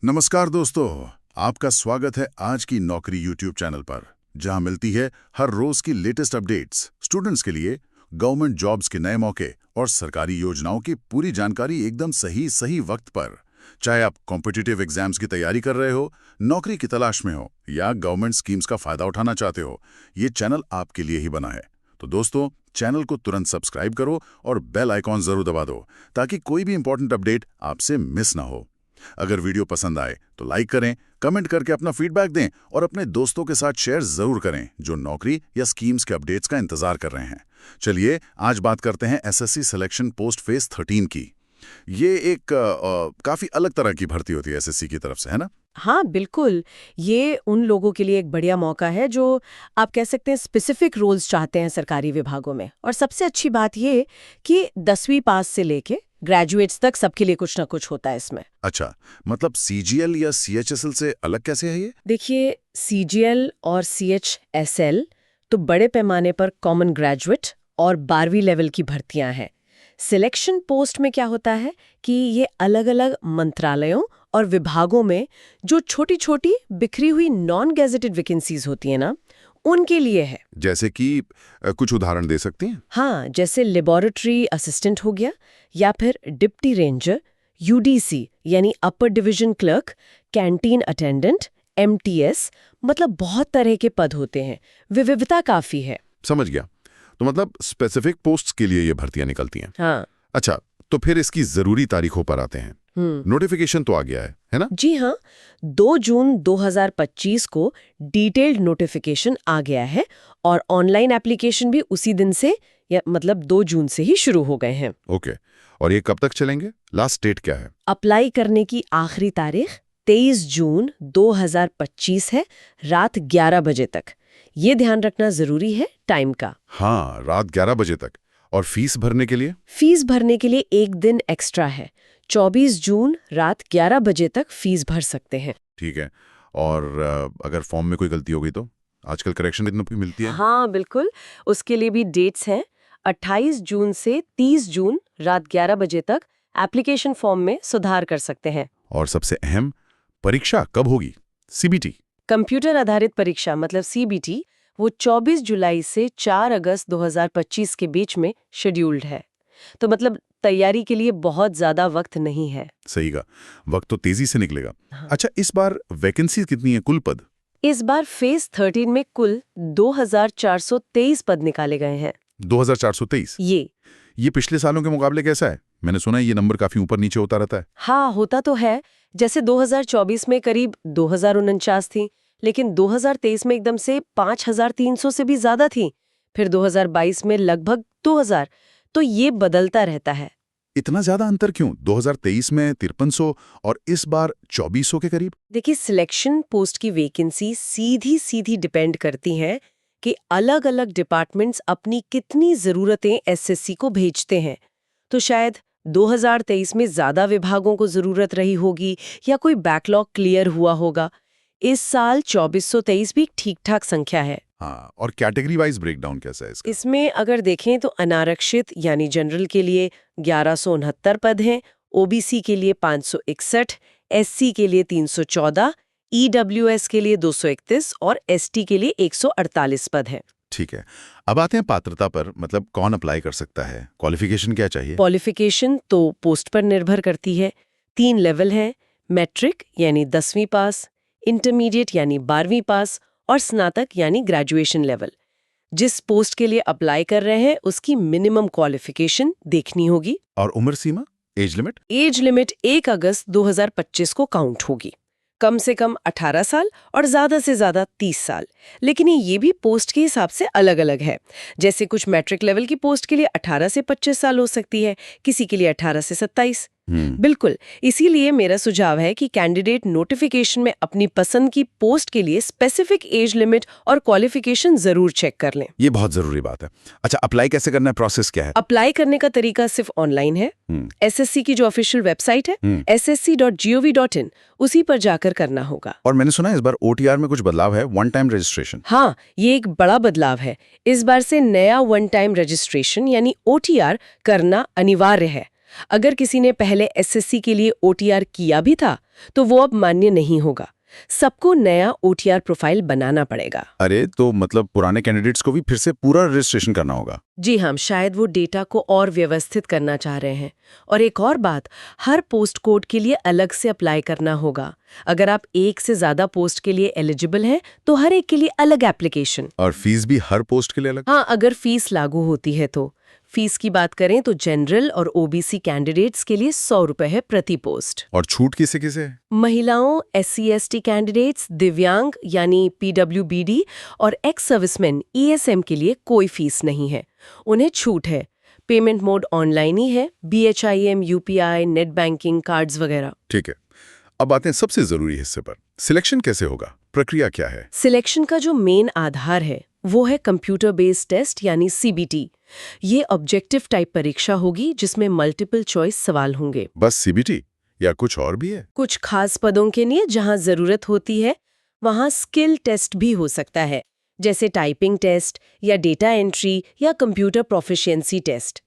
नमस्कार दोस्तों, आपका स्वागत है आज की नौकरी यूट्यूब चैनल पर, जहां मिलती है हर रोज की लेटेस्ट अपडेट्स स्टूडेंट्स के लिए, गवर्नमेंट जॉब्स के नए मौके और सरकारी योजनाओं की पूरी जानकारी एकदम सही वक्त पर। चाहे आप कॉम्पिटिटिव एग्जाम्स की तैयारी कर रहे हो, नौकरी की तलाश में हो या गवर्नमेंट स्कीम्स का फायदा उठाना चाहते हो, ये चैनल आपके लिए ही बना है। तो दोस्तों, चैनल को तुरंत सब्सक्राइब करो और बेल आइकॉन जरूर दबा दो ताकि कोई भी इंपॉर्टेंट अपडेट आपसे मिस ना हो। अगर वीडियो पसंद आए तो लाइक करें, कमेंट करके अपना फीडबैक दें और अपने दोस्तों के साथ शेयर जरूर करें जो नौकरी या स्कीम्स के अपडेट्स का इंतजार कर रहे हैं। चलिए आज बात करते हैं एसएससी सिलेक्शन पोस्ट फेज 13 की। ये एक काफी अलग तरह की भर्ती होती है एसएससी की तरफ से, है ना? हाँ बिल्कुल। ये उन लोगों के लिए एक बढ़िया मौका है जो आप कह सकते हैं स्पेसिफिक रोल्स चाहते हैं सरकारी विभागों में। और सबसे अच्छी बात ये कि 10वीं पास से लेके ग्रेजुएट्स तक सबके लिए कुछ ना कुछ होता है इसमें। अच्छा, मतलब सीजीएल या सीएचएसएल से अलग कैसे है ये? देखिए, सीजीएल और सीएचएसएल तो बड़े पैमाने पर कॉमन ग्रेजुएट और 12वीं लेवल की भर्तियां हैं। सिलेक्शन पोस्ट में क्या होता है कि ये अलग अलग मंत्रालयों और विभागों में जो छोटी छोटी बिखरी हुई नॉन गेजेटेड वैकेंसीज होती हैं ना, उनके लिए है। जैसे कि कुछ उदाहरण दे सकती हैं? हाँ, जैसे लेबोरेटरी असिस्टेंट हो गया, या फिर डिप्टी रेंजर, यूडीसी यानी upper division clerk, canteen attendant, MTS, मतलब बहुत तरह के पद होते हैं। विविधता काफी है। समझ गया। तो मतलब स्पेसिफिक पोस्ट्स के लिए ये भर्तियां निकलती हैं। हाँ। अच्छा, तो फिर इसकी जरूरी तारीखों पर आते हैं। नोटिफिकेशन तो आ गया है ना? जी हाँ, 2 जून 2025 को डिटेल्ड नोटिफिकेशन आ गया है और ऑनलाइन एप्लीकेशन भी उसी दिन से, या मतलब 2 जून से ही शुरू हो गए हैं। ओके, और ये कब तक चलेंगे? लास्ट डेट क्या है? अप्लाई करने की आखिरी तारीख 23 जून 2025 है, रात 11 बजे तक। ये ध्यान रखना जरूरी है टाइम का। हाँ, रात 11 बजे तक। और फीस भरने के लिए? फीस भरने के लिए एक दिन एक्स्ट्रा है। 24 जून रात 11 बजे तक फीस भर सकते हैं। ठीक है। और अगर फॉर्म में कोई गलती हो गई तो? आजकल करेक्शन इतना भी मिलती है? हाँ बिल्कुल, उसके लिए भी डेट्स हैं। 28 जून से 30 जून रात 11 बजे तक एप्लीकेशन फॉर्म में सुधार कर सकते हैं। और सबसे अहम, परीक्षा कब होगी? सीबीटी? कंप्यूटर आधारित परीक्षा मतलब सीबीटी, वो 24 जुलाई से 4 अगस्त 2025 के बीच में शेड्यूल्ड है। तो मतलब तैयारी के लिए बहुत ज्यादा वक्त नहीं है। सही का, वक्त तो तेजी से निकलेगा। हाँ। अच्छा, इस बार वैकेंसी कितनी है, कुल पद? इस बार फेज 13 में कुल 2423 पद निकाले गए हैं। 2423? ये पिछले सालों के मुकाबले कैसा है? मैंने सुना है ये नंबर काफी ऊपर नीचे होता रहता है। हाँ, होता तो है। जैसे 2024 में करीब 2049 थी, लेकिन 2023 में एकदम से 5300 से भी ज्यादा थी। फिर 2022 में लगभग 2000। तो ये बदलता रहता है। इतना ज्यादा अंतर क्यों? 2023 में 5300 और इस बार 2400 के करीब। देखिए, सिलेक्शन पोस्ट की वैकेंसी सीधी डिपेंड करती हैं कि अलग अलग डिपार्टमेंट्स अपनी कितनी जरूरतें एसएससी को भेजते हैं। तो शायद 2023 में ज्यादा विभागों को जरूरत रही होगी या कोई बैकलॉग क्लियर हुआ होगा। इस साल 2423 भी ठीक ठाक संख्या है। हाँ, और कैटेगरी वाइज ब्रेकडाउन कैसा है इसका? इसमें अगर देखें तो अनारक्षित यानी जनरल के लिए 1169 पद हैं, ओबीसी के लिए 561, एससी के लिए 314, ईडब्ल्यूएस के लिए 231 और एसटी के लिए 148 पद हैं। ठीक है, अब आते हैं पात्रता पर। मतलब कौन अप्लाई कर सकता है? क्वालिफिकेशन क्या चाहिए? क्वालिफिकेशन तो पोस्ट पर निर्भर करती है। 3 लेवल हैं, मैट्रिक यानी 10वीं पास, इंटरमीडिएट यानी 12वीं पास और स्नातक यानी ग्रेजुएशन लेवल। जिस पोस्ट के लिए अप्लाई कर रहे हैं उसकी मिनिमम क्वालिफिकेशन देखनी होगी। और उम्र सीमा, एज लिमिट? एज लिमिट 1 अगस्त 2025 को काउंट होगी। कम से कम 18 साल और ज्यादा से ज्यादा 30 साल। लेकिन ये भी पोस्ट के हिसाब से अलग अलग है। जैसे कुछ मैट्रिक लेवल की पोस्ट के लिए 18 से 25 साल हो सकती है, किसी के लिए 18 से 27। बिल्कुल, इसीलिए मेरा सुझाव है कि कैंडिडेट नोटिफिकेशन में अपनी पसंद की पोस्ट के लिए स्पेसिफिक एज लिमिट और क्वालिफिकेशन जरूर चेक कर लें। ये बहुत जरूरी बात है। अच्छा, अप्लाई कैसे करना है? प्रोसेस क्या है? अप्लाई करने का तरीका सिर्फ ऑनलाइन है। एसएससी की जो ऑफिशियल वेबसाइट है ssc.gov.in, उसी पर जाकर करना होगा। और मैंने सुना है इस बार ओटीआर में कुछ बदलाव है, वन टाइम रजिस्ट्रेशन। हाँ, ये एक बड़ा बदलाव है। इस बार से नया वन टाइम रजिस्ट्रेशन यानी ओटीआर करना अनिवार्य है। अगर किसी ने पहले एसएससी के लिए ओटीआर किया भी था तो वो अब मान्य नहीं होगा। सबको नया OTR प्रोफाइल बनाना पड़ेगा। अरे, तो मतलब पुराने कैंडिडेट्स को भी फिर से पूरा रजिस्ट्रेशन करना होगा? जी हाँ, शायद वो डेटा को और व्यवस्थित करना चाह रहे हैं। और एक और बात, हर पोस्ट कोड के लिए अलग से अप्लाई करना होगा। अगर आप एक से ज्यादा पोस्ट के लिए एलिजिबल हैं, तो हर एक के लिए अलग एप्लीकेशन। और फीस भी हर पोस्ट के लिए अलग? हाँ, अगर फीस लागू होती है तो। फीस की बात करें तो जनरल और OBC कैंडिडेट्स के लिए 100 रुपए है प्रति पोस्ट। और छूट किसे किसे है? महिलाओं, SC/ST कैंडिडेट्स, दिव्यांग यानी PWBD और एक्स सर्विसमैन ESM के लिए कोई फीस नहीं है। उन्हें छूट है। पेमेंट मोड ऑनलाइन ही है, BHIM, UPI, net banking, cards वगैरह। ठीक है, अब आते हैं सबसे जरूरी हिस्से पर। सिलेक्शन कैसे होगा? प्रक्रिया क्या है? सिलेक्शन का जो मेन आधार है वो है कंप्यूटर बेस्ड टेस्ट यानी CBT। ये ऑब्जेक्टिव टाइप परीक्षा होगी जिसमें मल्टीपल चॉइस सवाल होंगे। बस CBT या कुछ और भी है? कुछ खास पदों के लिए जहां जरूरत होती है वहां स्किल टेस्ट भी हो सकता है, जैसे टाइपिंग टेस्ट या डेटा एंट्री या कंप्यूटर प्रोफिशिएंसी टेस्ट।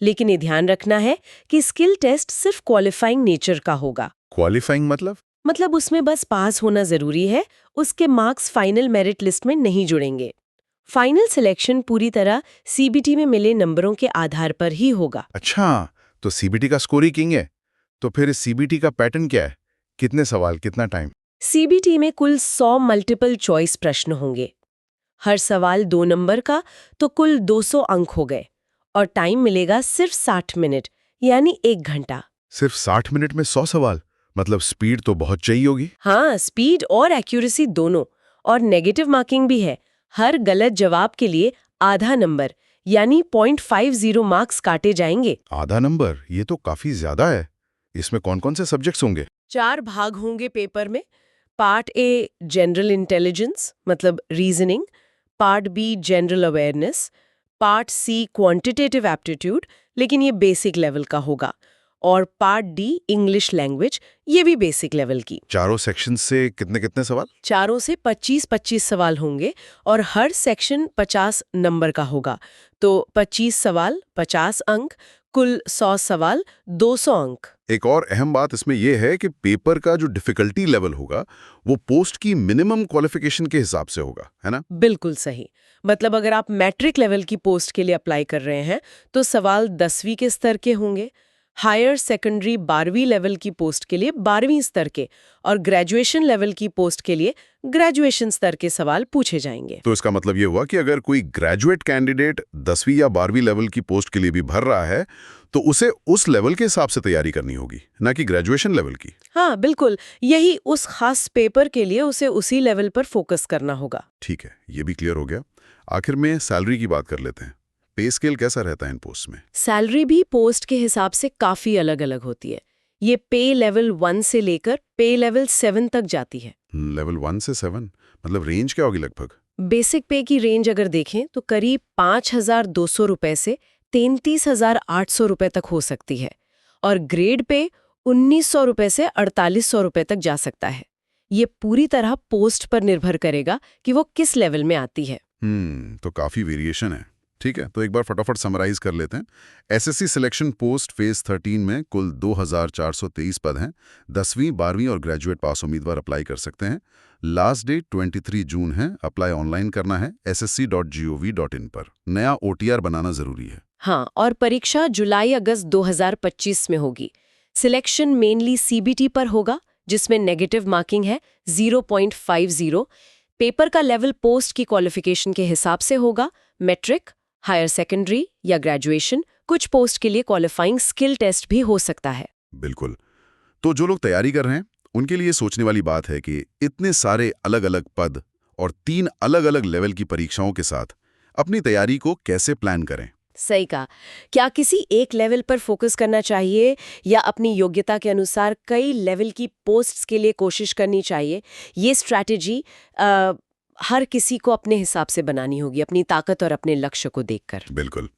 लेकिन ये ध्यान रखना है कि स्किल टेस्ट सिर्फ क्वालिफाइंग नेचर का होगा। क्वालिफाइंग मतलब उसमें बस पास होना जरूरी है, उसके मार्क्स फाइनल मेरिट लिस्ट में नहीं जुड़ेंगे। फाइनल सिलेक्शन पूरी तरह CBT में मिले नंबरों के आधार पर ही होगा। अच्छा, तो CBT का स्कोर ही किंग है। तो फिर इस CBT का पैटर्न क्या है? कितने सवाल, कितना टाइम? CBT में कुल 100 मल्टीपल चॉइस प्रश्न होंगे। हर सवाल 2 नंबर का, तो कुल 200 अंक हो गए। और टाइम मिलेगा सिर्फ 60 मिनट यानी 1 घंटा। सिर्फ 60 मिनट में 100 सवाल? मतलब स्पीड तो बहुत चाहिए होगी। हाँ, स्पीड और एक्यूरेसी दोनों। और नेगेटिव मार्किंग भी है। हर गलत जवाब के लिए आधा नंबर यानी 0.50 मार्क्स काटे जाएंगे। आधा नंबर, ये तो काफी ज्यादा है। इसमें कौन कौन से सब्जेक्ट्स होंगे? 4 भाग होंगे पेपर में। पार्ट A जनरल इंटेलिजेंस मतलब reasoning, part B general awareness, part C quantitative aptitude, लेकिन ये बेसिक लेवल का होगा, और पार्ट D इंग्लिश लैंग्वेज, ये भी बेसिक लेवल की। चारों सेक्शन से कितने कितने सवाल? चारों से 25-25 सवाल होंगे और हर सेक्शन 50 नंबर का होगा। तो 25 सवाल 50 अंक, कुल 100 सवाल 200 अंक। एक और अहम बात इसमें यह है कि पेपर का जो डिफिकल्टी लेवल होगा वो पोस्ट की मिनिमम क्वालिफिकेशन के हिसाब से होगा, है ना? बिल्कुल सही। मतलब अगर आप मैट्रिक लेवल की पोस्ट के लिए अप्लाई कर रहे हैं तो सवाल 10वीं के स्तर के होंगे, हायर सेकेंडरी 12वीं लेवल की पोस्ट के लिए 12वीं स्तर के, और ग्रेजुएशन लेवल की पोस्ट के लिए ग्रेजुएशन स्तर के सवाल पूछे जाएंगे। तो इसका मतलब ये हुआ कि अगर कोई ग्रेजुएट कैंडिडेट 10वीं या 12वीं लेवल की पोस्ट के लिए भी भर रहा है तो उसे उस लेवल के हिसाब से तैयारी करनी होगी, ना कि ग्रेजुएशन लेवल की। हाँ बिल्कुल, यही उस खास पेपर के लिए उसे उसी लेवल पर फोकस करना होगा। ठीक है, ये भी क्लियर हो गया। आखिर में सैलरी की बात कर लेते हैं। पे स्केल कैसा रहता है इन पोस्ट में? सैलरी भी पोस्ट के हिसाब से काफी अलग अलग होती है। ये पे लेवल 1 से लेकर पे लेवल 7 तक जाती है। लेवल 1 से 7 मतलब रेंज क्या होगी लगभग? बेसिक पे की रेंज अगर देखें तो करीब 5,200 रुपए से 33,800 रुपए तक हो सकती है, और ग्रेड पे 1,900 रुपए से 4,800 रुपए तक जा सकता है। ये पूरी तरह पोस्ट पर निर्भर करेगा कि वो किस लेवल में आती है। तो काफी वेरिएशन है। ठीक है, तो एक बार फटाफट समराइज कर लेते हैं। SSC सिलेक्शन पोस्ट फेज 13 में कुल 2,423 पद हैं। 10वीं, 12वीं और ग्रेजुएट पास उम्मीदवार अप्लाई कर सकते हैं। लास्ट डेट 23 जून है। अप्लाई ऑनलाइन करना है ssc.gov.in पर। नया OTR बनाना जरूरी है। हाँ, और परीक्षा जुलाई-अगस्त 2025 में होगी। सिलेक्शन मेनली CBT पर होगा, जिसमें नेगेटिव मार्किंग है 0.50। पेपर का लेवल पोस्ट की क्वालिफिकेशन के हिसाब से होगा, मैट्रिक, हायर सेकेंडरी या ग्रेजुएशन। कुछ पोस्ट के लिए क्वालिफाइंग स्किल टेस्ट भी हो सकता है। बिल्कुल। तो जो लोग तैयारी कर रहे हैं उनके लिए सोचने वाली बात है कि इतने सारे अलग अलग पद और 3 अलग अलग लेवल की परीक्षाओं के साथ अपनी तैयारी को कैसे प्लान करें। सही कहा। क्या किसी एक लेवल पर फोकस करना चाहिए या अपनी योग्यता के अनुसार कई लेवल की पोस्ट्स के लिए कोशिश करनी चाहिए? ये स्ट्रैटेजी हर किसी को अपने हिसाब से बनानी होगी, अपनी ताकत और अपने लक्ष्य को देखकर। बिल्कुल।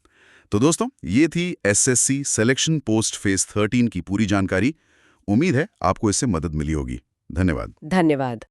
तो दोस्तों, ये थी SSC सिलेक्शन पोस्ट फेज 13 की पूरी जानकारी। उम्मीद है आपको इससे मदद मिली होगी। धन्यवाद। धन्यवाद।